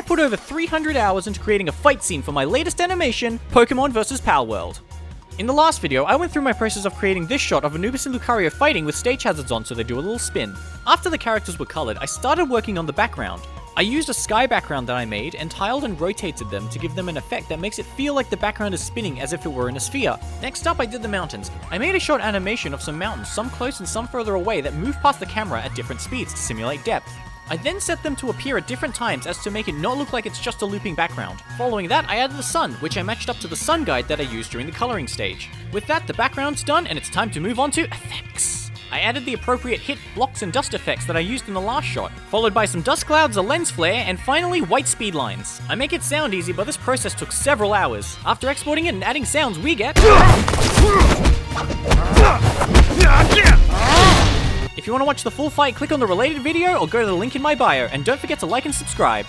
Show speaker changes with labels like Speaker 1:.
Speaker 1: put over 300 hours into creating a fight scene for my latest animation, Pokemon vs. Palworld. In the last video, I went through my process of creating this shot of Anubis and Lucario fighting with stage hazards on so they do a little spin. After the characters were colored, I started working on the background. I used a sky background that I made and tiled and rotated them to give them an effect that makes it feel like the background is spinning as if it were in a sphere. Next up, I did the mountains. I made a short animation of some mountains, some close and some further away, that move past the camera at different speeds to simulate depth. I then set them to appear at different times as to make it not look like it's just a looping background. Following that, I added the sun, which I matched up to the sun guide that I used during the coloring stage. With that, the background's done and it's time to move on to effects. I added the appropriate hit, blocks, and dust effects that I used in the last shot, followed by some dust clouds, a lens flare, and finally white speed lines. I make it sound easy, but this process took several hours. After exporting it and adding sounds, we get... If you want to watch the full fight, click on the related video or go to the link in my bio, and don't forget to like and subscribe.